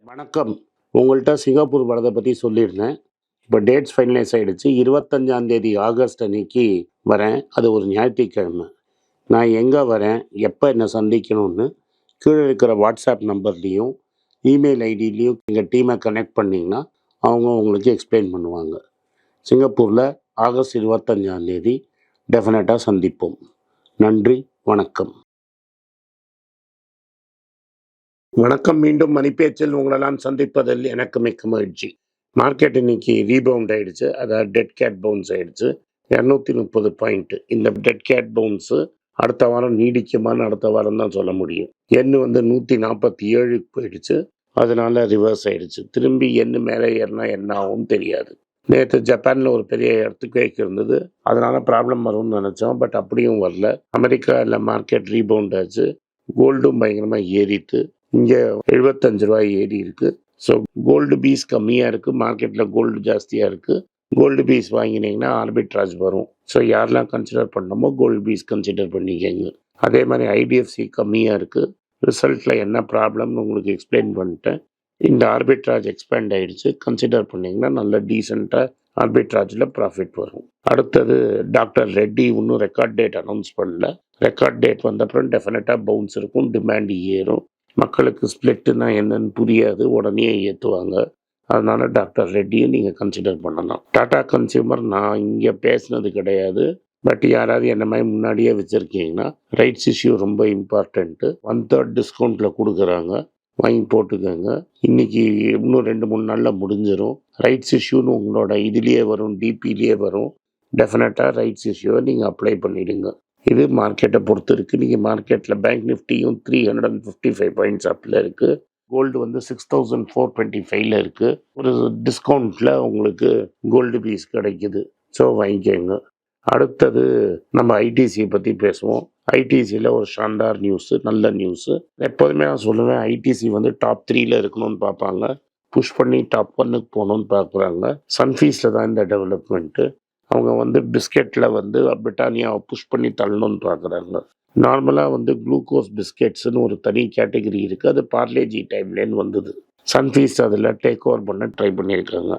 வணக்கம். உங்கள்ட்ட சிங்கப்பூர் வரத பத்தி சொல்லியிருந்தேன். இப்போ டேட்ஸ் ஃபைனலைஸ் ஆயிடுச்சு. 25ஆம் தேதி ஆகஸ்ட் அன்னைக்கு வரேன். அது ஒரு ஞாயிற்றுக்கிழமை. நான் எங்க வரேன், எப்ப என்ன சந்திக்கணும்னு கீழ இருக்கிற வாட்ஸ்அப் நம்பர்லயும், இமெயில் ஐடிலயும் எங்க டீம கனெக்ட் பண்ணீங்கன்னா, அவங்க உங்களுக்கு எக்ஸ்பிளைன் பண்ணுவாங்க. சிங்கப்பூர்ல ஆகஸ்ட் 25ஆம் தேதி டெஃபினட்டா சந்திப்போம். நன்றி, வணக்கம். வணக்கம். மீண்டும் மணிப்பேச்சில் உங்களெல்லாம் சந்திப்பதில் எனக்கு மிக்க மகிழ்ச்சி. மார்க்கெட் இன்னைக்கு ரீபவுண்ட் ஆயிடுச்சு. அதாவது டெட் கேட் பவுன்ஸ் ஆயிடுச்சு. 230 பாயிண்ட். இந்த டெட் கேட் பவுன்ஸ் அடுத்த வாரம் நீடிக்குமான்னு அடுத்த வாரம் தான் சொல்ல முடியும். எண்ணு வந்து 147 போயிடுச்சு. அதனால ரிவர்ஸ் ஆயிடுச்சு. திரும்பி எண்ணு மேலே ஏறினா என்ன ஆகும் தெரியாது. நேற்று ஜப்பான்ல ஒரு பெரிய எர்த்குவேக் இருந்தது. அதனால ப்ராப்ளம் வரும்னு நினைச்சோம். பட் அப்படியும் வரல. அமெரிக்காவில் மார்க்கெட் ரீபவுண்ட் ஆச்சு. கோல்டும் பயங்கரமா ஏறிட்டு இங்கே 75 ரூபாய் ஏறி இருக்கு. ஸோ கோல்டு பீஸ் கம்மியாக இருக்குது. மார்க்கெட்டில் கோல்டு ஜாஸ்தியாக இருக்குது. கோல்டு பீஸ் வாங்கினீங்கன்னா ஆர்பிட்ராஜ் வரும். ஸோ யாரெல்லாம் கன்சிடர் பண்ணணுமோ கோல்டு பீஸ் கன்சிடர் பண்ணிக்கங்க. அதே மாதிரி ஐடிஎஃப்சி கம்மியாக இருக்குது. ரிசல்ட்டில் என்ன ப்ராப்ளம்னு உங்களுக்கு எக்ஸ்பிளைன் பண்ணிட்டேன். இந்த ஆர்பிட்ராஜ் எக்ஸ்பேண்ட் ஆகிடுச்சு. கன்சிடர் பண்ணிங்கன்னா நல்ல டீசெண்டாக ஆர்பிட்ராஜில் ப்ராஃபிட் வரும். அடுத்தது டாக்டர் ரெட்டி இன்னும் ரெக்கார்ட் டேட் அனௌன்ஸ் பண்ணல. ரெக்கார்ட் டேட் வந்தப்புறம் டெஃபினட்டாக பவுன்ஸ் இருக்கும், டிமாண்ட் ஏறும். மக்களுக்கு ஸ்பிளிட்டுனா என்னன்னு புரியாது, உடனே ஏற்றுவாங்க. அதனால டாக்டர் ரெட்டியை நீங்கள் கன்சிடர் பண்ணலாம். டாடா கன்சியூமர் நான் இங்கே பேசினது கிடையாது. பட் யாராவது என்ன மாதிரி முன்னாடியே வச்சுருக்கீங்கன்னா ரைட்ஸ் இஷ்யூ ரொம்ப இம்பார்ட்டண்ட்டு. 1/3 டிஸ்கவுண்ட்டில் கொடுக்குறாங்க, வாங்கி போட்டுக்கோங்க. இன்னைக்கு இன்னும் 2-3 நாளில் முடிஞ்சிடும். ரைட்ஸ் இஷ்யூன்னு உங்களோட இதுலேயே வரும், டிபிலேயே வரும். டெஃபினட்டாக ரைட்ஸ் இஷ்யூவை நீங்கள் அப்ளை பண்ணிவிடுங்க. இது மார்க்கெட்டை பொறுத்து இருக்குது. நீங்கள் மார்க்கெட்டில் பேங்க் நிஃப்டியும் 355 பாயிண்ட்ஸ் அப்பில் இருக்குது. கோல்டு வந்து 6425 இருக்குது. ஒரு டிஸ்கவுண்ட்டில் உங்களுக்கு கோல்டு பீஸ் கிடைக்குது. ஸோ வாங்கிக்கோங்க. அடுத்தது நம்ம ஐடிசியை பற்றி பேசுவோம். ஐடிசியில் ஒரு ஷாண்டார் நியூஸு, நல்ல நியூஸு. எப்போதுமே நான் சொல்லுவேன், ஐடிசி வந்து டாப் 3ல இருக்கணும்னு பார்ப்பாங்க. புஷ் பண்ணி டாப் 1க்கு போகணும்னு பார்க்குறாங்க. சன்ஃபீஸில் தான் இந்த டெவலப்மெண்ட்டு. அவங்க வந்து பிஸ்கெட்டில் வந்து பிரிட்டானியாவை புஷ் பண்ணி தள்ளணும்னு பார்க்குறாங்க. நார்மலாக வந்து குளுக்கோஸ் பிஸ்கெட்ஸ்னு ஒரு தனி கேட்டகரி இருக்குது. அது பார்லேஜி டைம்லேன்னு வந்தது. சன்ஃபீஸ் அதில் டேக் ஓவர் பண்ண ட்ரை பண்ணியிருக்காங்க.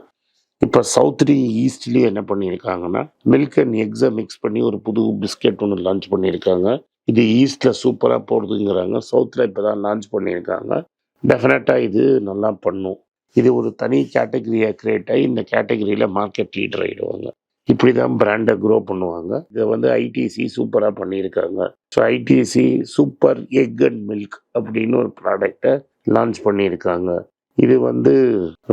இப்போ சவுத்லேயும் ஈஸ்ட்லேயும் என்ன பண்ணியிருக்காங்கன்னா மில்க் அண்ட் எக்ஸை மிக்ஸ் பண்ணி ஒரு புது பிஸ்கெட் ஒன்று லான்ச் பண்ணியிருக்காங்க. இது ஈஸ்டில் சூப்பராக போடுதுங்கிறாங்க. சவுத்தில் இப்போ தான் லான்ச் பண்ணியிருக்காங்க. டெஃபினட்டாக இது நல்லா பண்ணும். இது ஒரு தனி கேட்டகரியாக கிரியேட் ஆகி இந்த கேட்டகரியில் மார்க்கெட் லீடர் ஆகிடுவாங்க. இப்படி தான் பிராண்டை க்ரோ பண்ணுவாங்க. இதை வந்து ஐடிசி சூப்பராக பண்ணியிருக்காங்க. So ITC super egg and milk அப்படின்னு ஒரு ப்ராடக்டை லான்ச் பண்ணியிருக்காங்க. இது வந்து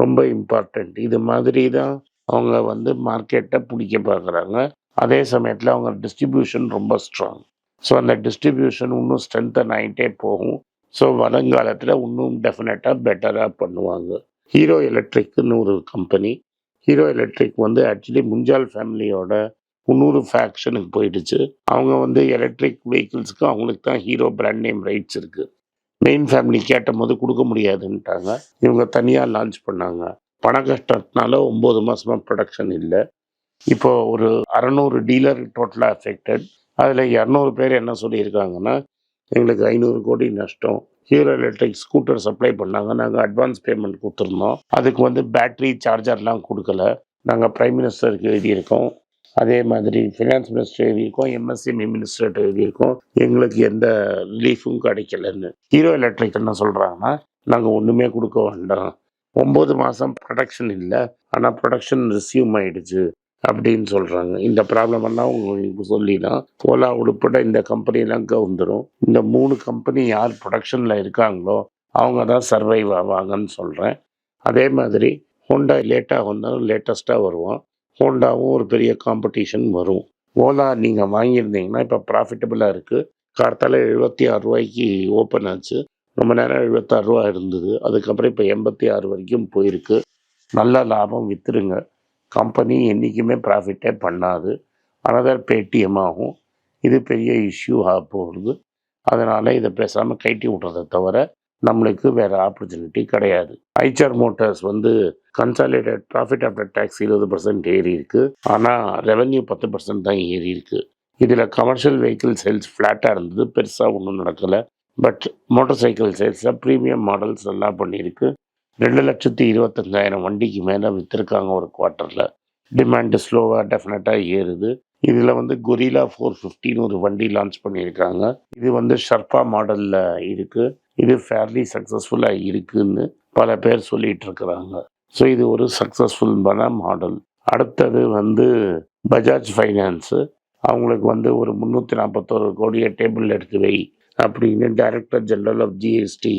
ரொம்ப இம்பார்ட்டண்ட். இது மாதிரி தான் அவங்க வந்து மார்க்கெட்டை பிடிக்க பார்க்குறாங்க. அதே சமயத்தில் அவங்க டிஸ்ட்ரிபியூஷன் ரொம்ப ஸ்ட்ராங். ஸோ அந்த டிஸ்ட்ரிபியூஷன் இன்னும் ஸ்ட்ரென்தன் ஆகிட்டே போகும். ஸோ வருங்காலத்தில் இன்னும் டெஃபினட்டாக பெட்டராக பண்ணுவாங்க. ஹீரோ எலக்ட்ரிக்னு ஒரு கம்பெனி. ஹீரோ எலக்ட்ரிக் வந்து ஆக்சுவலி முஞ்சால் ஃபேமிலியோட 300 ஃபேக்ஷனுக்கு போயிடுச்சு. அவங்க வந்து எலக்ட்ரிக் வெஹிக்கிள்ஸ்க்கு அவங்களுக்கு தான் ஹீரோ பிராண்ட் நேம் ரைட்ஸ் இருக்குது. மெயின் ஃபேமிலி கேட்ட போது கொடுக்க முடியாதுன்ட்டாங்க. இவங்க தனியாக லான்ச் பண்ணாங்க. பண கஷ்டத்தினால 9 மாதமாக ப்ரொடக்ஷன் இல்லை. இப்போ ஒரு 600 டீலர் டோட்டலாக அஃபெக்டட். அதில் 200 பேர் என்ன சொல்லியிருக்காங்கன்னா எங்களுக்கு 500 கோடி நஷ்டம். ஹீரோ எலக்ட்ரிக் ஸ்கூட்டர் சப்ளை பண்ணாங்க, நாங்கள் அட்வான்ஸ் பேமெண்ட் கொடுத்துருந்தோம். அதுக்கு வந்து பேட்ரி சார்ஜர்லாம் கொடுக்கல. நாங்கள் பிரைம் மினிஸ்டருக்கு எழுதியிருக்கோம், அதே மாதிரி ஃபினான்ஸ் மினிஸ்டர் எழுதியிருக்கோம், எம்எஸ்எம்இ மினிஸ்டர்கிட்ட எழுதியிருக்கோம். எங்களுக்கு எந்த ரிலீஃபும் கிடைக்கலன்னு. ஹீரோ எலக்ட்ரிக் என்ன சொல்கிறாங்கன்னா நாங்கள் ஒன்றுமே கொடுக்க வேண்டாம், 9 மாதம் ப்ரொடக்ஷன் இல்லை, ஆனால் ப்ரொடக்ஷன் ரிசியூம் ஆகிடுச்சு அப்படின்னு சொல்கிறாங்க. இந்த ப்ராப்ளம் எல்லாம் உங்களுக்கு சொல்லினா ஓலா உட்பட இந்த கம்பெனிலாம் கவுந்துடும். இந்த 3 கம்பெனி யார் ப்ரொடக்ஷனில் இருக்காங்களோ அவங்க தான் சர்வைவ் ஆவாங்கன்னு சொல்கிறேன். அதே மாதிரி ஹோண்டா லேட்டாக வந்தாலும் லேட்டஸ்ட்டாக வருவான். ஹோண்டாவும் ஒரு பெரிய காம்படிஷன் வரும். ஓலா நீங்கள் வாங்கியிருந்தீங்கன்னா இப்போ ப்ராஃபிட்டபுளாக இருக்குது. கார்த்தால 76 ரூபாய்க்கு ஓப்பன் ஆச்சு. ரொம்ப நேரம் 76 ரூபா இருந்தது. அதுக்கப்புறம் இப்போ 86 வரைக்கும் போயிருக்கு. நல்ல லாபம், விற்றுருங்க. கம்பெனி என்றைக்குமே ப்ராஃபிட்டே பண்ணாது. அனதர் பேடிஎம் ஆகும். இது பெரிய இஷ்யூ ஆக போகிறது. அதனால் இதை பேசாமல் கைட்டி விட்றதை தவிர நம்மளுக்கு வேறு ஆப்பர்ச்சுனிட்டி கிடையாது. ஐச்சர் மோட்டார்ஸ் வந்து கன்சாலிடேட் ப்ராஃபிட் ஆஃப்டர் டேக்ஸ் 20% ஏறி இருக்குது. ஆனால் ரெவென்யூ 10% தான் ஏறி இருக்குது. இதில் கமர்ஷியல் வெஹிக்கிள் சேல்ஸ் ஃப்ளாட்டாக இருந்தது, பெருசாக ஒன்றும் நடக்கலை. பட் மோட்டார் சைக்கிள் சேல்ஸில் ப்ரீமியம் மாடல்ஸ் நல்லா பண்ணியிருக்கு. 2,25,000 வண்டிக்கு மேலே விற்றுருக்காங்க ஒரு குவார்ட்டரில். டிமாண்டு ஸ்லோவாக டெஃபினட்டாக ஏறுது. இதில் வந்து கொரில்லா 450ன்னு ஒரு வண்டி லான்ச் பண்ணியிருக்காங்க. இது வந்து ஷர்பா மாடலில் இருக்குது. இது ஃபேர்லி சக்ஸஸ்ஃபுல்லாக இருக்குன்னு பல பேர் சொல்லிட்டு இருக்கிறாங்க. ஸோ இது ஒரு சக்ஸஸ்ஃபுல்லான மாடல். அடுத்தது வந்து பஜாஜ் ஃபைனான்ஸு. அவங்களுக்கு வந்து ஒரு 341 கோடியை டேபிள் எடுத்து வை அப்படின்னு டைரக்டர் ஜெனரல் ஆஃப் ஜிஎஸ்டி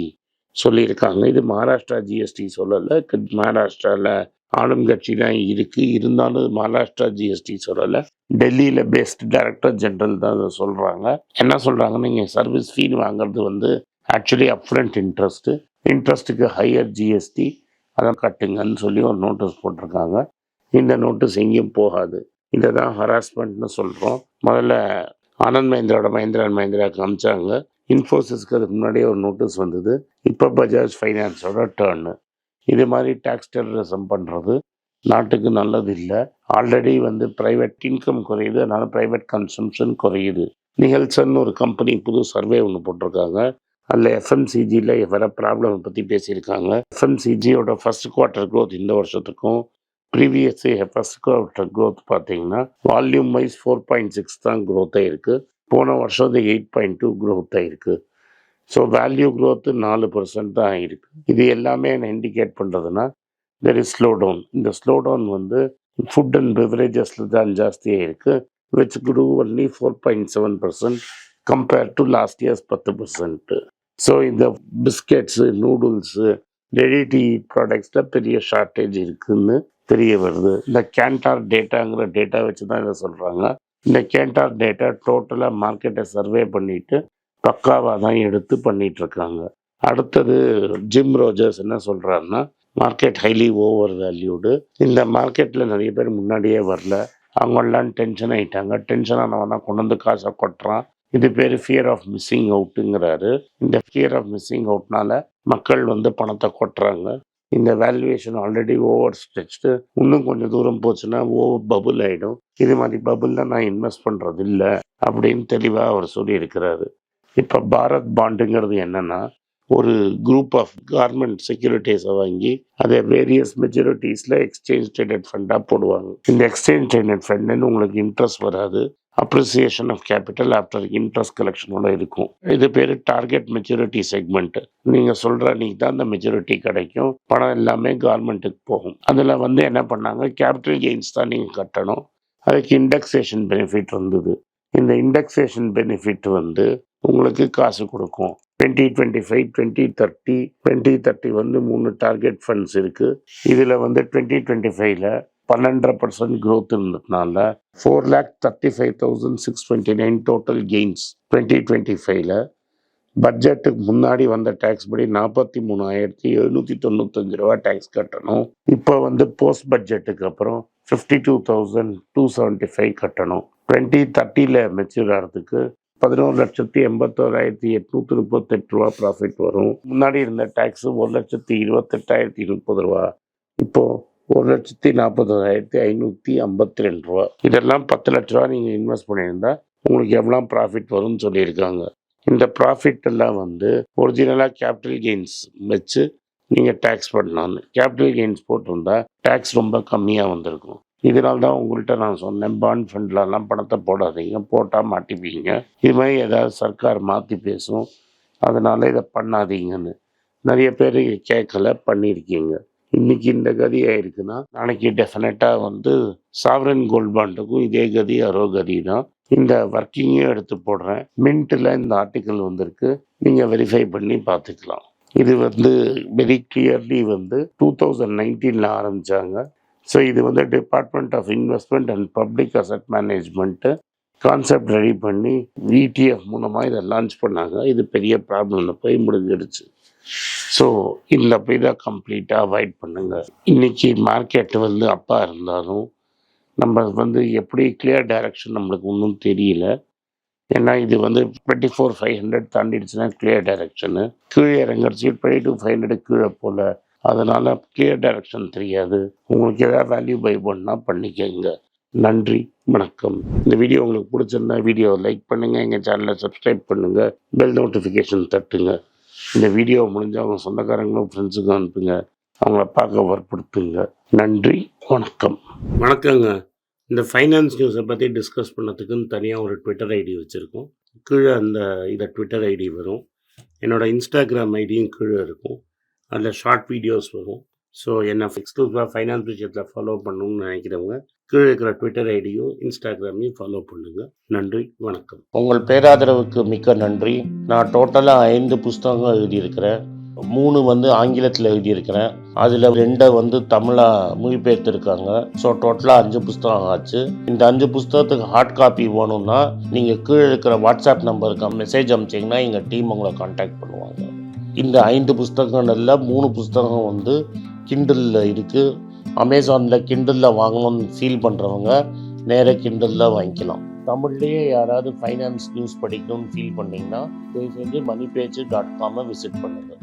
சொல்லியிருக்காங்க. இது மகாராஷ்டிரா ஜிஎஸ்டி சொல்லலை. மகாராஷ்டிராவில் ஆளும் கட்சி தான் இருக்குது. இருந்தாலும் மகாராஷ்டிரா ஜிஎஸ்டி சொல்லலை. டெல்லியில் பேஸ்ட் டைரக்டர் ஜெனரல் தான் அதை சொல்கிறாங்க. என்ன சொல்கிறாங்க, நீங்கள் சர்வீஸ் ஃபீன் வாங்குறது வந்து ஆக்சுவலி அப்ஃப்ரண்ட் இன்ட்ரெஸ்ட்டுக்கு ஹையர் ஜிஎஸ்டி அதை கட்டுங்கன்னு சொல்லி ஒரு நோட்டீஸ் போட்டிருக்காங்க. இந்த நோட்டீஸ் எங்கேயும் போகாது. இதை தான் ஹராஸ்மெண்ட்னு சொல்கிறோம். முதல்ல ஆனந்த் மஹிந்திரா காமிச்சாங்க. இன்ஃபோசிஸ்க்கு அதுக்கு முன்னாடியே ஒரு நோட்டீஸ் வந்தது. இப்போ பஜாஜ் ஃபைனான்ஸோட டேர்னு. இது மாதிரி டேக்ஸ் டெரரிசம் பண்ணுறது நாட்டுக்கு நல்லது இல்லை. ஆல்ரெடி வந்து ப்ரைவேட் இன்கம் குறையுது, அதனால் ப்ரைவேட் கன்சம்ஷன் குறையுது. நிகழ்சன் ஒரு கம்பெனி புது சர்வே ஒன்று போட்டிருக்காங்க. அதில் எஃப்எம்சிஜியில் வர ப்ராப்ளம் பற்றி பேசியிருக்காங்க. எஃப்எம்சிஜியோட ஃபர்ஸ்ட் குவார்ட்டர் க்ரோத் இந்த வருஷத்துக்கும் ப்ரீவியஸ் ஃபர்ஸ்ட் குவார்ட்டர் க்ரோத் பார்த்தீங்கன்னா வால்யூம் வைஸ் 4.6 தான் க்ரோத்தாக இருக்குது. போன வருஷம் அது 8.2 க்ரோத்தாக இருக்குது. ஸோ வேல்யூ க்ரோத்து 4% தான் ஆகிருக்கு. இது எல்லாமே என்ன இண்டிகேட் பண்ணுறதுன்னா தெர் இஸ் ஸ்லோ டவுன். இந்த ஸ்லோ டவுன் வந்து ஃபுட் அண்ட் பெவரேஜஸில் தான் ஜாஸ்தியாக இருக்குது. Which grew only 4.7% compare to last years 10%. So இந்த biscuits, noodles, ready to eat ப்ராடக்ட்ஸில் பெரிய ஷார்ட்டேஜ் இருக்குதுன்னு தெரிய வருது. இந்த கேண்டார் டேட்டாங்கிற டேட்டா வச்சு தான் இதை சொல்கிறாங்க. இந்த கேண்டார் டேட்டா டோட்டலாக மார்க்கெட்டை சர்வே பண்ணிவிட்டு பக்காவாக தான் எடுத்து பண்ணிகிட்ருக்காங்க. அடுத்தது ஜிம் ரோஜர்ஸ் என்ன சொல்கிறாருன்னா, மார்க்கெட் ஹைலி ஓவர் வேல்யூடு. இந்த மார்க்கெட்டில் நிறைய பேர் முன்னாடியே வரல, அவங்களாம் டென்ஷன் ஆகிட்டாங்க. டென்ஷன் ஆனவனா கொண்டு வந்து காசை கொட்டுறான். இது பேர் ஃபியர் ஆஃப் மிஸ்ஸிங் அவுட்டுங்கிறாரு. இந்த ஃபியர் ஆஃப் மிஸ்ஸிங் அவுட்னால மக்கள் வந்து பணத்தை கொட்டுறாங்க. இந்த வேல்யூவேஷன் ஆல்ரெடி ஓவர் ஸ்ட்ரெச்டு. இன்னும் கொஞ்சம் தூரம் போச்சுன்னா ஓவர் பபுள் ஆகிடும். இது மாதிரி பபுளில் நான் இன்வெஸ்ட் பண்ணுறது இல்லை அப்படின்னு தெளிவாக அவர் சொல்லியிருக்கிறாரு. இப்போ பாரத் பாண்டுங்கிறது என்னென்னா, ஒரு குரூப் ஆஃப் கவர்மெண்ட் செக்யூரிட்டிஸை வாங்கி அதை வேரியஸ் மெச்சூரிட்டிஸில் எக்ஸ்சேஞ்ச் ட்ரேடட் ஃபண்டாக போடுவாங்க. இந்த எக்ஸ்சேஞ்ச் ட்ரேடட் ஃபண்டுன்னு உங்களுக்கு இன்ட்ரெஸ்ட் வராது. Appreciation of capital after interest கலெக்ஷனோட இருக்கும். இது பேர் டார்கெட் மெச்சூரிட்டி செக்மெண்ட். நீங்கள் சொல்கிற அன்றைக்கி தான் அந்த மெச்சூரிட்டி கிடைக்கும். பணம் எல்லாமே கவர்மெண்ட்டுக்கு போகும். அதில் வந்து என்ன பண்ணாங்க, கேபிட்டல் கெயின்ஸ் தான் நீங்கள் கட்டணும். அதுக்கு இண்டெக்ஸேஷன் பெனிஃபிட் வந்தது. இந்த இண்டெக்ஸேஷன் பெனிஃபிட் வந்து உங்களுக்கு காசு கொடுக்கும். 2025, 2030, 2030 வந்து 3 டார்கெட் ஃபண்ட்ஸ் இருக்குது. இதில் வந்து 2025ல் 12% க்ரோத் இருந்ததுனால 4,35,629 டோட்டல் கெயின்ஸ். 2025ல் பட்ஜெட்டுக்கு முன்னாடி வந்த டேக்ஸ் படி 43,795 ரூபா டேக்ஸ் கட்டணும். இப்போ வந்து போஸ்ட் பட்ஜெட்டுக்கு அப்புறம் 52,275 கட்டணும். 2030ல் மெச்சூர் ஆகிறதுக்கு 11,81,838 ரூபா ப்ராஃபிட் வரும். முன்னாடி இருந்த டேக்ஸு 1,28,030 ரூபா. இப்போது 1,40,552 ரூபா. இதெல்லாம் 10 லட்ச ரூபா நீங்கள் இன்வெஸ்ட் பண்ணியிருந்தா உங்களுக்கு எவ்வளோ ப்ராஃபிட் வரும்னு சொல்லியிருக்காங்க. இந்த ப்ராஃபிட் எல்லாம் வந்து ஒரிஜினலாக கேபிட்டல் கெயின்ஸ் வச்சு நீங்கள் டேக்ஸ் பண்ணலான்னு. கேபிட்டல் கெயின்ஸ் போட்டிருந்தா டேக்ஸ் ரொம்ப கம்மியாக வந்திருக்கும். இதனால தான் உங்கள்கிட்ட நான் சொன்னேன், பாண்ட் ஃபண்ட்லலாம் பணத்தை போடாதீங்க, போட்டால் மாட்டிப்பீங்க. இது மாதிரி ஏதாவது சர்க்கார் மாற்றி பேசும், அதனால் இதை பண்ணாதீங்கன்னு. நிறைய பேர் கேட்கல, பண்ணியிருக்கீங்க. இன்றைக்கி இந்த கதி ஆயிருக்குன்னா நாளைக்கு டெஃபினட்டாக வந்து சாவரன் கோல்ட் பாண்டுக்கும் இதே கதி கதி தான். இந்த ஒர்க்கிங்கையும் எடுத்து போடுறேன். மின்ட்டில் இந்த ஆர்டிக்கல் வந்திருக்கு, நீங்கள் வெரிஃபை பண்ணி பார்த்துக்கலாம். இது வந்து வெரி கிளியர்லி வந்து 2019ல் ஆரம்பித்தாங்க. ஸோ இது வந்து department of investment and public asset management concept ready பண்ணி விடிஎஃப் மூலமாக இதை லான்ச் பண்ணாங்க. இது பெரிய ப்ராப்ளமில் போய் முடிஞ்சிடுச்சு. ஸோ இந்த இதை கம்ப்ளீட்டாக அவாய்ட் பண்ணுங்கள். இன்றைக்கி மார்க்கெட்டு வந்து அப்பா இருந்தாலும் நம்ம வந்து எப்படி கிளியர் டைரக்ஷன் நம்மளுக்கு ஒன்றும் தெரியல. ஏன்னா இது வந்து 24,500 தாண்டிடுச்சுன்னா கிளியர் டைரக்ஷனு. கீழே இறங்குறச்சு 22,500 கீழே போல். அதனால் கிளியர் டைரக்ஷன் தெரியாது. உங்களுக்கு எதாவது வேல்யூ பை பண்ணால் பண்ணிக்கங்க. நன்றி, வணக்கம். இந்த வீடியோ உங்களுக்கு பிடிச்சிருந்தா வீடியோவை லைக் பண்ணுங்கள், எங்கள் சேனலை சப்ஸ்கிரைப் பண்ணுங்கள், பெல் நோட்டிஃபிகேஷன் தட்டுங்க. இந்த வீடியோ முடிஞ்சால் அவங்க சொந்தக்காரங்களும் ஃப்ரெண்ட்ஸுக்கும் அனுப்புங்க. அவங்கள பார்க்க வற்புறுத்துங்க. நன்றி, வணக்கம். வணக்கங்க. இந்த ஃபைனான்ஸ் நியூஸை பற்றி டிஸ்கஸ் பண்ணதுக்குன்னு தனியாக ஒரு ட்விட்டர் ஐடி வச்சுருக்கோம். கீழே இதை ட்விட்டர் ஐடி வரும். என்னோடய இன்ஸ்டாகிராம் ஐடியும் கீழே இருக்கும். அதில் ஷார்ட் வீடியோஸ் வரும். ஸோ என்னை எக்ஸ்க்ளூசிவாக ஃபைனான்ஸ் விஷயத்தில் ஃபாலோ பண்ணணும்னு நினைக்கிறவங்க கீழே இருக்கிற ட்விட்டர் ஐடியும் இன்ஸ்டாகிராமையும் ஃபாலோ பண்ணுங்கள். நன்றி, வணக்கம். உங்கள் பேராதரவுக்கு மிக்க நன்றி. நான் டோட்டலாக 5 புஸ்தகங்கள் எழுதியிருக்கிறேன். 3 ஆங்கிலத்தில் எழுதியிருக்கிறேன். அதில் 2 தமிழாக மொழிபெயர்த்துருக்காங்க. ஸோ டோட்டலாக 5 புஸ்தகம் ஆச்சு. இந்த 5 புஸ்தகத்துக்கு ஹார்ட் காப்பி வேணும்னா நீங்கள் கீழே இருக்கிற வாட்ஸ்அப் நம்பருக்கு மெசேஜ் அனுப்பிச்சிங்கன்னா எங்கள் டீம் உங்களை கான்டாக்ட் பண்ணுவாங்க. இந்த 5 புஸ்தகங்களில் 3 புஸ்தகம் கிண்டலில் இருக்குது. அமேசானில் கிண்டலில் வாங்கணும்னு ஃபீல் பண்ணுறவங்க நேராக கிண்டலில் வாங்கிக்கலாம். தமிழ்லேயே யாராவது ஃபைனான்ஸ் நியூஸ் படிக்கணும்னு ஃபீல் பண்ணிங்கன்னா தயவுசெஞ்சு moneypage.com விசிட் பண்ணுங்கள்.